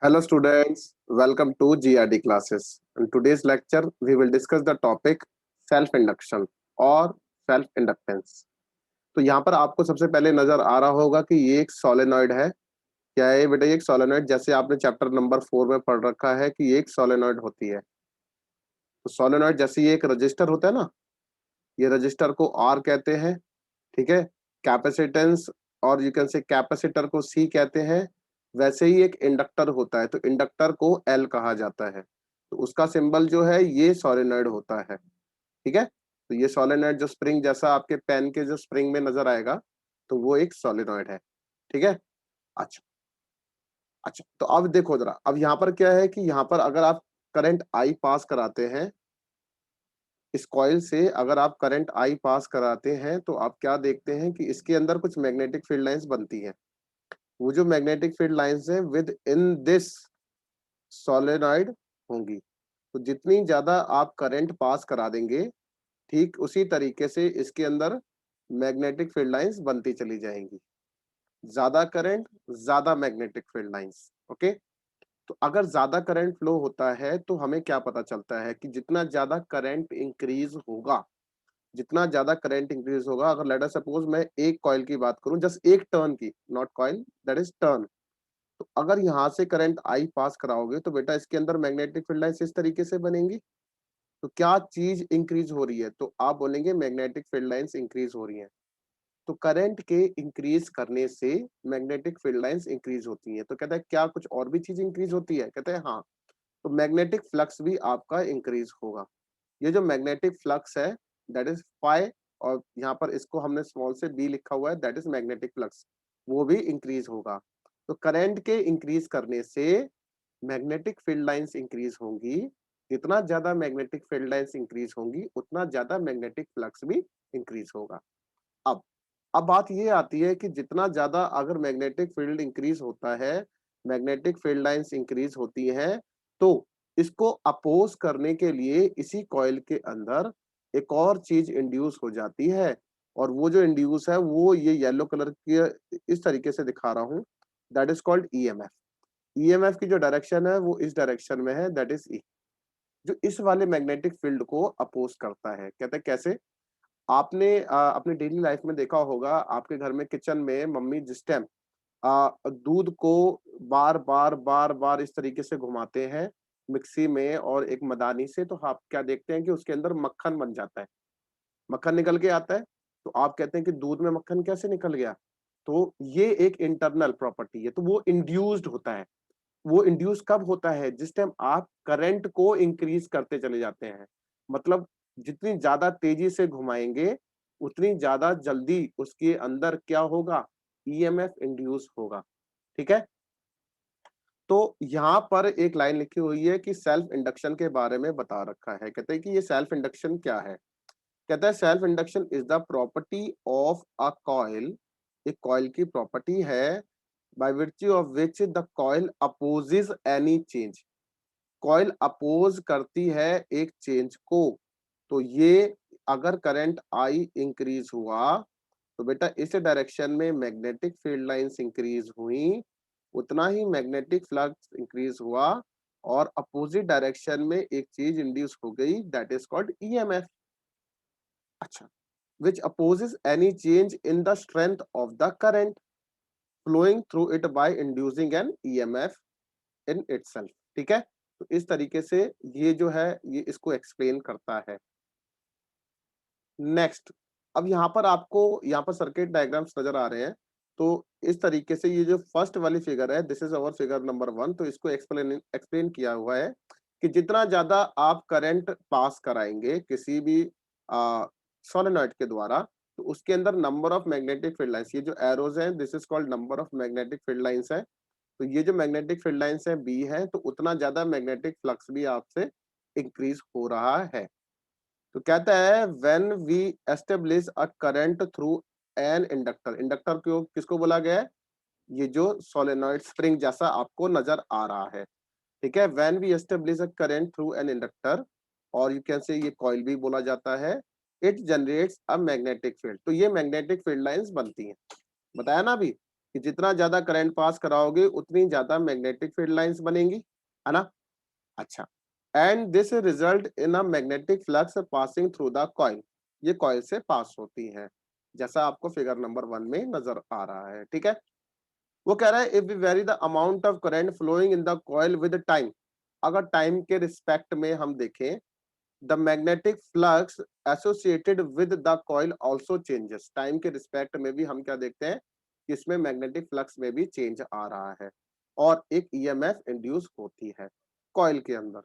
Hello students, welcome to GRD classes. In today's lecture, we will discuss the topic self-induction और self-inductance. तो यहाँ पर आपको सबसे पहले नजर आ रहा होगा कि ये एक सोलेनॉइड है। क्या है बेटा? ये एक सोलेनॉइड, जैसे आपने चैप्टर नंबर 4 में पढ़ रखा है कि ये एक सोलेनॉइड होती है। तो सोलेनॉइड जैसे ये एक रजिस्टर होता है ना, ये रजिस्टर को आर कहते हैं, ठीक है। कैपेसिटेंस और यू कैन से कैपेसिटर को सी कहते हैं। वैसे ही एक इंडक्टर होता है, तो इंडक्टर को एल कहा जाता है। तो उसका सिंबल जो है ये सोलेनॉइड होता है, ठीक है। तो ये सोलेनॉइड जो स्प्रिंग जैसा आपके पेन के जो स्प्रिंग में नजर आएगा, तो वो एक सोलेनॉइड है, ठीक है। अच्छा अच्छा, तो अब देखो जरा, अब यहाँ पर क्या है कि यहाँ पर अगर आप करंट आई पास कराते हैं, इस कॉइल से अगर आप करंट आई पास कराते हैं, तो आप क्या देखते हैं कि इसके अंदर कुछ मैग्नेटिक फील्ड लाइंस बनती हैं। वो जो मैग्नेटिक फील्ड लाइंस हैं विद इन दिस सोलेनॉइड होंगी। तो जितनी ज्यादा आप करंट पास करा देंगे, ठीक उसी तरीके से इसके अंदर मैग्नेटिक फील्ड लाइंस बनती चली जाएंगी। ज्यादा करंट, ज्यादा मैग्नेटिक फील्ड लाइंस। ओके। तो अगर ज्यादा करंट फ्लो होता है तो हमें क्या पता चलता है कि जितना ज्यादा करंट इंक्रीज होगा, जितना ज्यादा करंट इंक्रीज होगा, अगर लेट अस सपोज मैं एक कॉइल की बात करूं, जस्ट एक टर्न की, not coil, that is turn. तो अगर यहां से करंट आई पास कराओगे तो बेटा इसके अंदर मैग्नेटिक फील्ड लाइंस इस तरीके से बनेंगी। तो क्या चीज इंक्रीज हो रही है? तो आप बोलेंगे मैग्नेटिक फील्ड लाइंस इंक्रीज हो रही हैं। तो करंट के इंक्रीज करने से मैग्नेटिक फील्ड लाइंस इंक्रीज होती हैं। तो कहता है क्या कुछ और भी चीज इंक्रीज होती है? कहते हैं हाँ। तो मैग्नेटिक फ्लक्स भी आपका इंक्रीज होगा। ये जो मैग्नेटिक फ्लक्स है दैट इज फाई, और यहाँ पर इसको हमने स्मॉल से बी लिखा हुआ है, दैट इज मैग्नेटिक फ्लक्स, वो भी इंक्रीज होगा। तो करंट के इंक्रीज करने से मैग्नेटिक फील्ड लाइंस इंक्रीज होंगी। जितना ज्यादा मैग्नेटिक फील्ड लाइंस इंक्रीज होंगी, उतना ज्यादा मैग्नेटिक फ्लक्स भी इंक्रीज होगा। अब अब बात ये आती है कि जितना ज्यादा अगर मैग्नेटिक फील्ड इंक्रीज होता है, मैग्नेटिक फील्ड लाइंस इंक्रीज होती हैं, तो इसको अपोज करने के लिए इसी कॉइल के अंदर एक और चीज इंड्यूस हो जाती है। और वो जो इंड्यूस है वो ये येलो कलर की इस तरीके से दिखा रहा हूं, that is called EMF. EMF की जो डायरेक्शन है वो इस डायरेक्शन में है, दैट इज ई, जो इस वाले मैग्नेटिक फील्ड को अपोज करता है। कहते हैं कैसे? आपने अपने डेली लाइफ में देखा होगा, आपके घर में किचन में मम्मी जिस टाइम दूध को बार बार बार बार इस तरीके से घुमाते हैं मिक्सी में और एक मदानी से, तो आप क्या देखते हैं कि उसके अंदर मक्खन बन जाता है, मक्खन निकल के आता है। तो आप कहते हैं कि दूध में मक्खन कैसे निकल गया? तो ये एक इंटरनल प्रॉपर्टी है, तो वो इंड्यूस्ड होता है। वो इंड्यूस कब होता है? जिस टाइम आप करंट को इंक्रीज करते चले जाते हैं। मतलब जितनी ज्यादा तेजी से घुमाएंगे, उतनी ज्यादा जल्दी उसके अंदर क्या होगा? ईएमएफ इंड्यूस होगा, ठीक है। तो यहाँ पर एक लाइन लिखी हुई है कि सेल्फ इंडक्शन के बारे में बता रखा है। कहते हैं कि ये सेल्फ इंडक्शन क्या है। कहता है self induction is the property of a coil, एक कॉइल की प्रॉपर्टी है, by virtue of which the coil opposes any change। Coil oppose करती है एक चेंज को। तो ये अगर करंट आई इंक्रीज हुआ, तो बेटा इस डायरेक्शन में मैग्नेटिक फील्ड लाइंस इंक्रीज हुई, उतना ही मैग्नेटिक फ्लक्स इंक्रीज हुआ, और अपोजिट डायरेक्शन में एक चीज इंड्यूस हो गई, दैट इज कॉल्ड ईएमएफ। अच्छा, which opposes any change in the strength of the current flowing through it by inducing an EMF in itself। ठीक है। तो इस तरीके से ये जो है ये इसको एक्सप्लेन करता है। नेक्स्ट, अब यहाँ पर आपको यहाँ पर सर्किट डायग्राम्स नजर आ रहे हैं। तो इस तरीके से ये जो फर्स्ट वाली फिगर है, this is our figure number 1, तो इसको एक्सप्लेन एक्सप्लेन किया हुआ है कि जितना ज्यादा आप करंट पास कराएंगे किसी भी सोलेनॉइड के द्वारा, तो उसके अंदर number of magnetic field lines, ये जो एरोज हैं, this is called number of magnetic field lines है। तो ये जो मैग्नेटिक फील्ड लाइंस है बी है, तो उतना ज्यादा मैग्नेटिक फ्लक्स भी आपसे इंक्रीज हो रहा है। तो कहता है when we establish a current through an inductor, inductor क्यों किसको बोला गया है? ये जो सोलेनॉइड स्प्रिंग जैसा आपको नजर आ रहा है, ठीक है। When we establish a current through an inductor, और यू कैन से ये कॉइल भी बोला जाता है, it generates a magnetic field. तो ये मैग्नेटिक फील्ड लाइंस बनती हैं, बताया ना अभी। कि जितना ज्यादा करंट पास कराओगे उतनी ज्यादा मैग्नेटिक फील्ड लाइंस बनेंगी, है ना। अच्छा, and this result in a magnetic flux passing through the coil, ये कॉइल से पास होती है, जैसा आपको फिगर नंबर 1 में नजर आ रहा है। ठीक है, वो कह रहा है if we vary the amount of current flowing in the coil with time, अगर टाइम के रिस्पेक्ट में हम देखें, the magnetic flux associated with the coil also changes, time के रिस्पेक्ट में भी हम क्या देखते हैं कि इसमें मैग्नेटिक फ्लक्स में भी चेंज आ रहा है और एक ईएमएफ इंड्यूस होती है कॉइल के अंदर।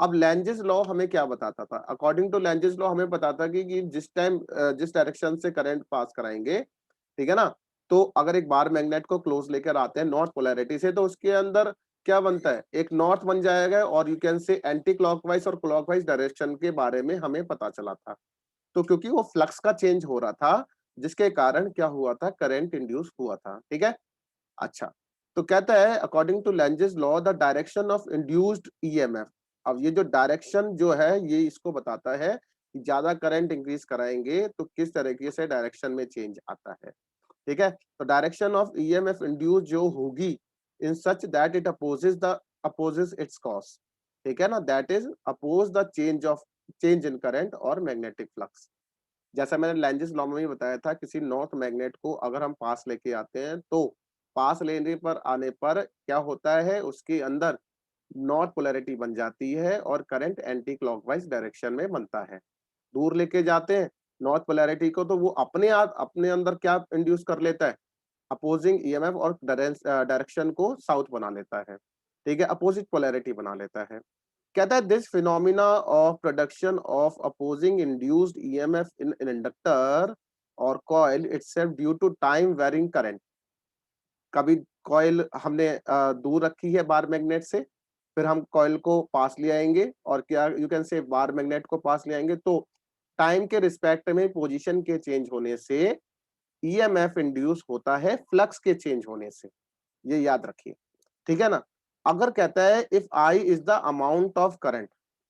अब लेंजेस लॉ हमें क्या बताता था? अकॉर्डिंग टू लेंजेस लॉ हमें बताता कि जिस टाइम जिस डायरेक्शन से करंट पास कराएंगे, ठीक है ना, तो अगर एक बार मैग्नेट को क्लोज लेकर आते हैं नॉर्थ पोलैरिटी से, तो उसके अंदर क्या बनता है, एक नॉर्थ बन जाएगा और यू कैन से एंटी क्लॉकवाइज और क्लॉकवाइज डायरेक्शन के बारे में हमें पता चला था। तो क्योंकि वो फ्लक्स का चेंज हो रहा था, जिसके कारण क्या हुआ था, करंट इंड्यूस हुआ था। ठीक है, अच्छा, तो कहता है according to Lenz's law the direction of induced EMF, अब ये जो डायरेक्शन जो है ये इसको बताता है कि ज्यादा करंट इंक्रीज कराएंगे तो किस तरीके से डायरेक्शन में चेंज आता है। ठीक है, तो डायरेक्शन ऑफ ईएमएफ इंड्यूस जो होगी in such that it opposes its cause, ठीक है ना, that is oppose the change in current और मैग्नेटिक फ्लक्स। जैसा मैंने लेंजेस लॉ में भी बताया था, किसी नॉर्थ मैग्नेट को अगर हम पास लेके आते हैं तो पास लेने पर आने पर क्या होता है, उसके अंदर नॉर्थ पोलैरिटी बन जाती है और करंट एंटी क्लॉकवाइज डायरेक्शन में बनता है। दूर लेके जाते हैं नॉर्थ पोलैरिटी को, तो वो अपने आप अपने अंदर क्या इंड्यूस कर लेता है, अपोजिंग ईएमएफ और डायरेक्शन को साउथ बना लेता है। ठीक है, अपोजिट पोलैरिटी बना लेता है। कहता है this phenomena of production of opposing induced EMF in inductor और coil itself due to time varying current, कभी कॉइल हमने दूर रखी है बार मैग्नेट से, फिर हम कॉइल को पास ले आएंगे और क्या यू कैन से बार मैग्नेट को पास ले आएंगे, तो टाइम के रिस्पेक्ट में पोजीशन के चेंज होने से ईएमएफ इंड्यूस होता है फ्लक्स के चेंज होने से, ये याद रखिए। ठीक है ना, अगर कहता है if I is the amount of current,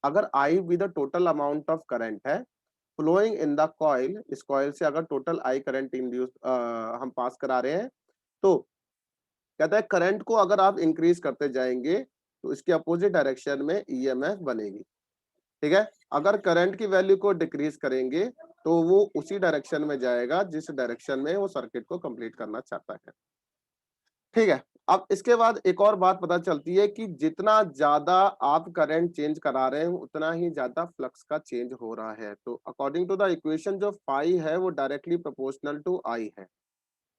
अगर आई भी the total amount of current है फ्लोइंग इन द कॉइल, इस कॉइल से अगर टोटल आई करंट इंड्यूस हम पास करा रहे हैं, तो कहता है करंट को अगर आप इंक्रीज करते जाएंगे तो इसके अपोजिट डायरेक्शन में ईएमएफ बनेगी। ठीक है, अगर करंट की वैल्यू को डिक्रीज करेंगे तो वो उसी डायरेक्शन में जाएगा जिस डायरेक्शन में वो सर्किट को कंप्लीट करना चाहता है। ठीक है, अब इसके बाद एक और बात पता चलती है कि जितना ज्यादा आप करंट चेंज करा रहे हैं उतना ही ज्यादा फ्लक्स का चेंज हो रहा है। तो अकॉर्डिंग टू द इक्वेशन जो फाई है वो डायरेक्टली प्रोपोर्शनल टू आई है।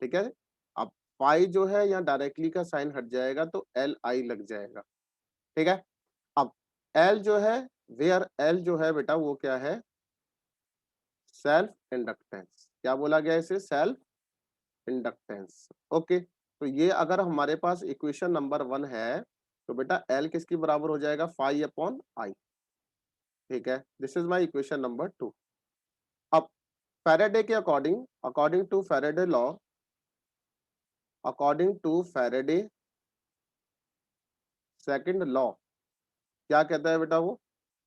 ठीक है, अब फाई जो है यहाँ डायरेक्टली का साइन हट जाएगा तो एल आई लग जाएगा। ठीक है, अब एल जो है, वेयर एल जो है बेटा वो क्या है, सेल्फ इंडक्टेंस। क्या बोला गया इसे, सेल्फ इंडक्टेंस। ओके, तो ये अगर हमारे पास इक्वेशन नंबर 1 है तो बेटा एल किसकी बराबर हो जाएगा, फाई अपॉन आई। ठीक है, this is my equation number 2। अब फैराडे के according, according to Faraday law, according to Faraday second law, क्या कहता है बेटा वो,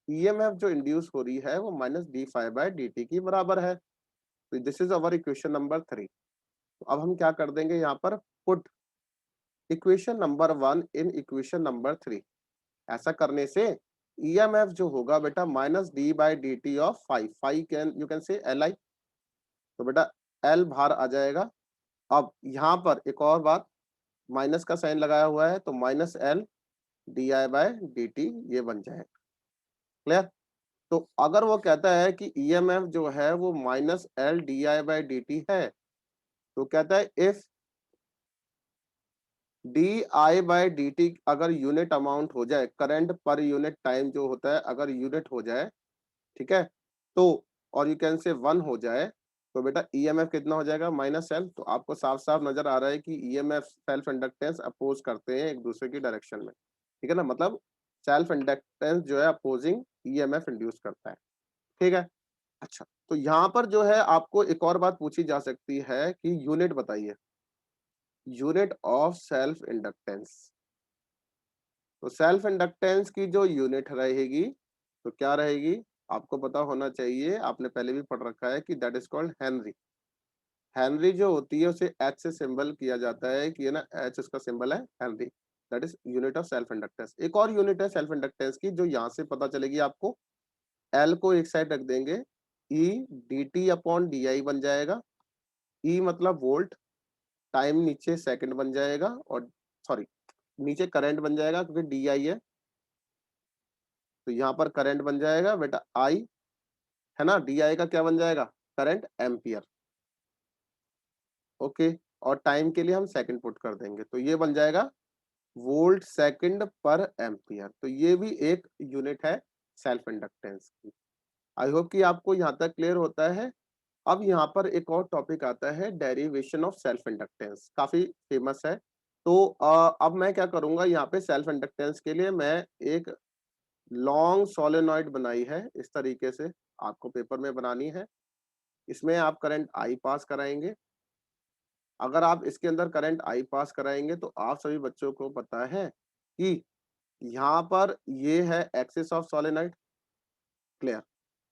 ईएमएफ जो इंड्यूस हो रही है वो minus d phi by d t की बराबर है। तो this is our equation number 3। तो अब हम क्या कर देंगे यहाँ पर, put equation number 1 in equation number 3। ऐसा करने से ईएमएफ जो होगा बेटा minus d by d t of phi, phi can you can say L I, तो बेटा एल बाहर आ जाएगा। अब यहाँ पर एक और बात, माइनस का साइन लगाया हुआ है तो minus L d I by d t ये बन जाएगा। क्लियर, तो अगर वो कहता है कि ईएमएफ जो है वो minus L d I by d t है, तो कहता है if d I by d t अगर यूनिट अमाउंट हो जाए, करंट पर यूनिट टाइम जो होता है अगर यूनिट हो जाए, ठीक है, तो और यू कैन से 1 हो जाए, तो बेटा ईएमएफ कितना हो जाएगा, माइनस एल। तो आपको साफ साफ नजर आ रहा है कि ईएमएफ सेल्फ इंडक्टेंस अपोज करते हैं एक दूसरे की डायरेक्शन में। ठीक है ना, मतलब सेल्फ इंडक्टेंस जो है अपोजिंग ईएमएफ इंड्यूस करता है। ठीक है, अच्छा, तो यहाँ पर जो है आपको एक और बात पूछी जा सकती है कि यूनिट बताइए, यूनिट ऑफ सेल्फ इंडक्टेंस। तो सेल्फ इंडक्टेंस की जो यूनिट रहेगी तो क्या रहेगी, आपको पता होना चाहिए, आपने पहले भी पढ़ रखा है कि that is called Henry. Henry जो होती है उसे एच से सिंबल किया जाता है कि ये ना एच उसका सिंबल है Henry, that is unit of self inductance. एक और यूनिट है सेल्फ इंडक्टेंस की जो यहाँ से पता चलेगी आपको, एल को एक साइड रख देंगे, E D T upon D I बन जाएगा, ई मतलब वोल्ट, टाइम नीचे सेकंड बन जाएगा, और सॉरी नीचे करंट बन जाएगा क्योंकि डी आई है, तो यहाँ पर करंट बन जाएगा बेटा आई, है ना, डी आई का क्या बन जाएगा, करंट एम्पियर। ओके, और टाइम के लिए हम सेकंड पुट कर देंगे, तो ये बन जाएगा वोल्ट सेकंड पर एम्पियर। तो ये भी एक यूनिट है सेल्फ इंडक्टेंस की। आई होप कि आपको यहाँ तक क्लियर होता है। अब यहाँ पर एक और टॉपिक आता है, डेरिवेशन ऑफ सेल्फ इंडक्टेंस, काफी फेमस है। तो अब मैं क्या करूंगा, यहाँ पे सेल्फ इंडक्टेंस के लिए मैं एक लॉन्ग सोलेनॉइड बनाई है, इस तरीके से आपको पेपर में बनानी है। इसमें आप करंट आई पास कराएंगे। अगर आप इसके अंदर करंट आई पास कराएंगे तो आप सभी बच्चों को पता है कि यहाँ पर ये है एक्सिस ऑफ सोलेनॉइड, क्लियर।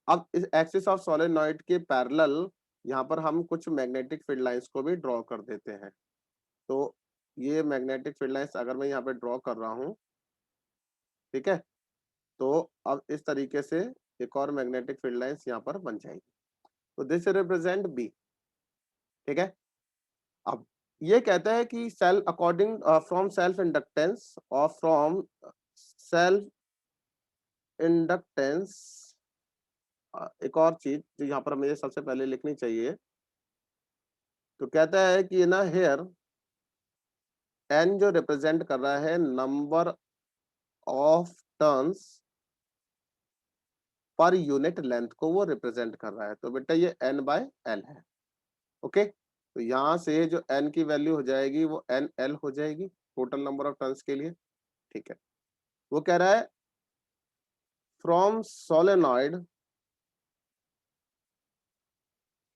अब इस एक्सिस ऑफ सोलेनॉइड के पैरेलल यहाँ पर हम कुछ मैग्नेटिक फील्ड लाइंस को भी ड्रॉ कर देते हैं। तो ये मैग्नेटिक फील्ड लाइंस अगर मैं यहाँ पे ड्रॉ कर रहा हूँ, ठीक है, तो अब इस तरीके से एक और मैग्नेटिक फील्ड लाइंस यहाँ पर बन जाएगी। तो दिस रिप्रेजेंट बी, ठीक है। अब ये कहता है कि self according from self inductance और फ्रॉम सेल्फ इंडक्टेंस, एक और चीज जो यहाँ पर मुझे सबसे पहले लिखनी चाहिए, तो कहता है कि ना हेयर एन जो रिप्रेजेंट कर रहा है number of turns per unit length को वो रिप्रेजेंट कर रहा है। तो बेटा ये एन बाय एल है। ओके, तो यहाँ से जो एन की वैल्यू हो जाएगी वो एन एल हो जाएगी टोटल नंबर ऑफ टर्न्स के लिए, ठीक है। वो कह रहा है फ्रॉम सोलेनॉइड,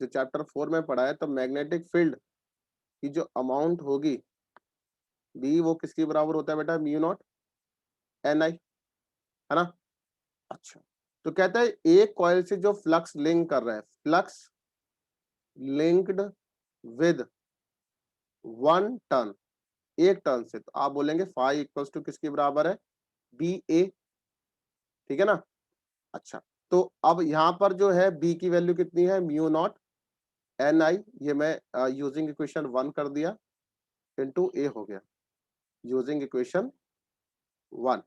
जो चैप्टर 4 में पढ़ा है, तो मैग्नेटिक फील्ड की जो अमाउंट होगी बी वो किसके बराबर होता है बेटा, म्यू नॉट एन आई, है ना। अच्छा, तो कहता है एक कॉइल से जो फ्लक्स लिंक कर रहा है, flux linked with one turn, एक टर्न से, तो आप बोलेंगे फाई इक्वल्स टू किसके बराबर है, बी ए, ठीक है ना। अच्छा, तो अब यहाँ पर जो है बी की वैल्यू कितनी है, म्यू नॉट एन आई, ये मैं यूजिंग इक्वेशन 1 कर दिया, इनटू ए हो गया यूजिंग इक्वेशन 1।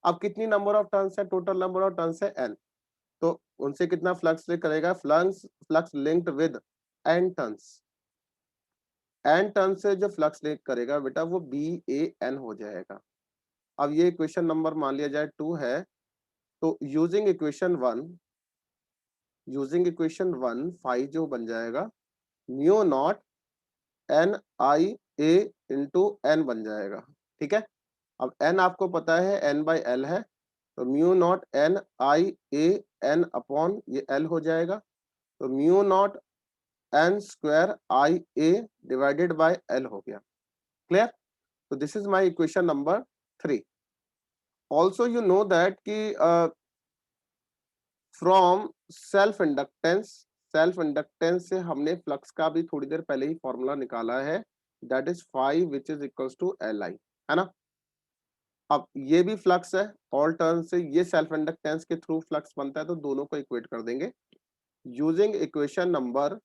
अब कितनी नंबर ऑफ टर्न्स है, टोटल नंबर ऑफ टर्न्स है एन, तो उनसे कितना फ्लक्स करेगा, flux flux linked with N turns, N turn से जो फ्लक्स लिंक करेगा बेटा वो बी ए एन हो जाएगा। अब ये इक्वेशन नंबर मान लिया जाए 2 है, तो यूजिंग इक्वेशन 1 फाइव जो बन जाएगा mu naught N I A into N बन जाएगा, ठीक है। अब एन आपको पता है एन बाई एल है, तो mu naught N I A N upon ये एल हो जाएगा, तो mu naught N square I A divided by L हो गया, क्लियर। तो this is my equation number 3। Also you know that कि फ्रॉम सेल्फ इंडक्टेंस से हमने फ्लक्स का भी थोड़ी देर पहले ही फॉर्मूला निकाला है, that is phi which is equals to L I, है ना। अब ये भी फ्लक्स है, ऑल टर्न से ये सेल्फ इंडक्टेंस के थ्रू फ्लक्स बनता है, तो दोनों को इक्वेट कर देंगे यूजिंग इक्वेशन नंबर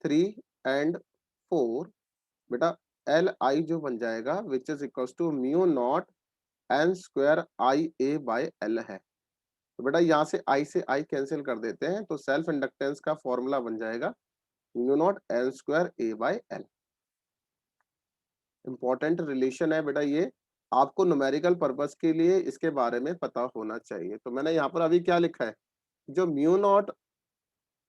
3 एंड 4। बेटा एल आई जो बन जाएगा which is equals to mu naught N square I A by L है। तो बेटा यहाँ से आई कैंसिल कर देते हैं, तो सेल्फ इंडक्टेंस का फॉर्मूला बन जाएगा mu naught N square A by L. Important relation है बेटा ये, आपको न्यूमेरिकल पर्पस के लिए इसके बारे में पता होना चाहिए। तो मैंने यहाँ पर अभी क्या लिखा है, जो म्यू नॉट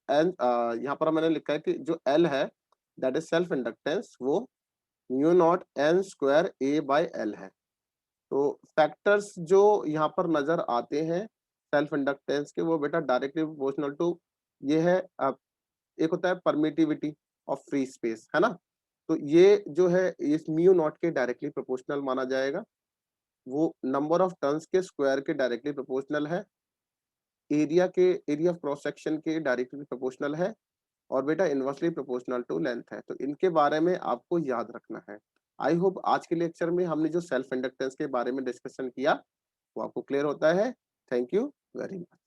एन, यहाँ पर मैंने लिखा है कि जो एल है दैट इज सेल्फ इंडक्टेंस, वो mu naught N square A by L है। तो फैक्टर्स जो यहाँ पर नजर आते हैं सेल्फ इंडक्टेंस के, वो बेटा डायरेक्टली प्रोपोर्शनल टू ये है, एक होता है परमिटिविटी ऑफ फ्री स्पेस, है ना। तो ये जो है इस म्यू नॉट के डायरेक्टली प्रोपोर्शनल माना जाएगा, वो नंबर ऑफ टर्न्स के स्क्वायर के डायरेक्टली प्रोपोर्शनल है, एरिया ऑफ क्रॉस सेक्शन के डायरेक्टली प्रोपोर्शनल है, और बेटा इनवर्सली प्रोपोर्शनल टू लेंथ है। तो इनके बारे में आपको याद रखना है। आई होप आज के लेक्चर में हमने जो सेल्फ इंडक्टेंस के बारे में डिस्कशन किया वो आपको क्लियर होता है। Thank you very much.